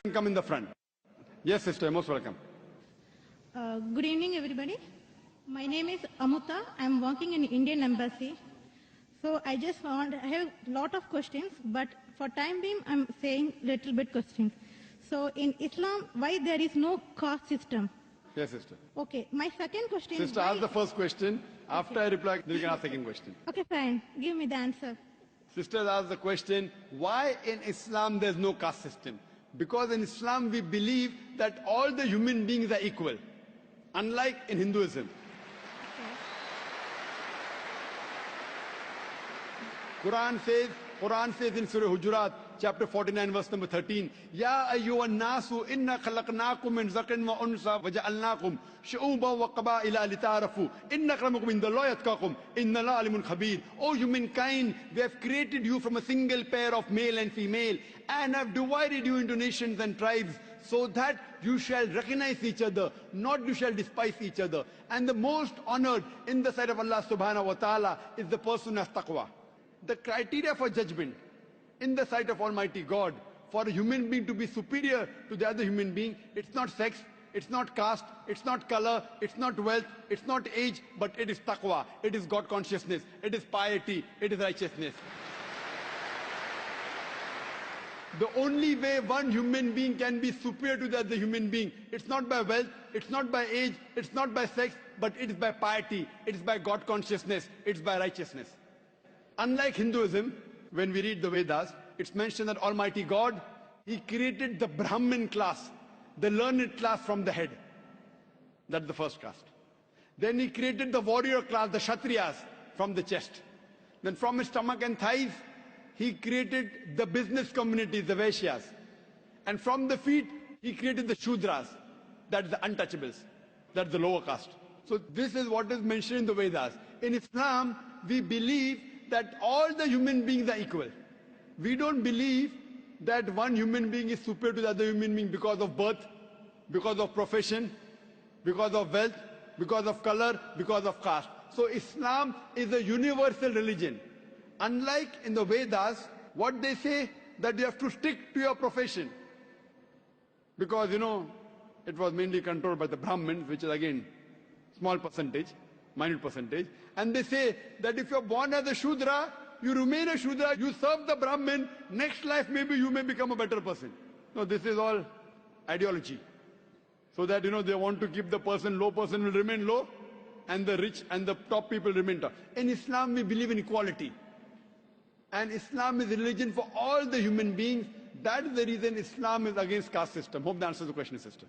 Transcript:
Come in the front. Yes, sister, most welcome. Good evening, everybody. My name is Amuta. I'm working in Indian Embassy. So I have a lot of questions, but for time being, I'm saying little bit questions. So in Islam, why there is no caste system? Yes, sister. Okay, my second question is... Sister, ask the first question. After I reply, then you can ask the second question. Okay, fine. Give me the answer. Sister asked the question, why in Islam there's no caste system? Because in Islam we believe that all the human beings are equal, unlike in Hinduism. Quran says in Surah Hujurat, chapter 49, verse number 13, Ya ayyuhan nasu inna khalaqnakum min zakarin wa unsa wa ja'alnakum shu'uban wa qaba'ila lita'arafu inna akramakum indallahi atqakum inna Allaha alimun khabir. O humankind, we have created you from a single pair of male and female and have divided you into nations and tribes so that you shall recognize each other, not you shall despise each other. And the most honored in the sight of Allah subhanahu wa ta'ala is the person who has taqwa. The criteria for judgment in the sight of Almighty God for a human being to be superior to the other human being, it's not sex, it's not caste, it's not color, it's not wealth, it's not age, but it is taqwa, it is God consciousness, it is piety, it is righteousness. The only way one human being can be superior to the other human being, it's not by wealth, it's not by age, it's not by sex, but it is by piety, it is by God consciousness, it's by righteousness. Unlike Hinduism, when we read the Vedas, it's mentioned that Almighty God, He created the Brahmin class, the learned class from the head. That's the first caste. Then He created the warrior class, the Kshatriyas, from the chest. Then from his stomach and thighs, He created the business community, the Vaishyas. And from the feet, He created the Shudras, that's the untouchables, that's the lower caste. So this is what is mentioned in the Vedas. In Islam, we believe that all the human beings are equal. We don't believe that one human being is superior to the other human being because of birth, because of profession, because of wealth, because of color, because of caste. So Islam is a universal religion. Unlike in the Vedas, what they say that you have to stick to your profession. Because, it was mainly controlled by the Brahmins, which is again small percentage, minute percentage. And they say that if you're born as a Shudra, you remain a Shudra, you serve the Brahmin, next life maybe you may become a better person. No, this is all ideology. So that, they want to keep the low person will remain low, and the rich and the top people remain top. In Islam, we believe in equality. And Islam is a religion for all the human beings. That is the reason Islam is against caste system. Hope that answers the question, sister.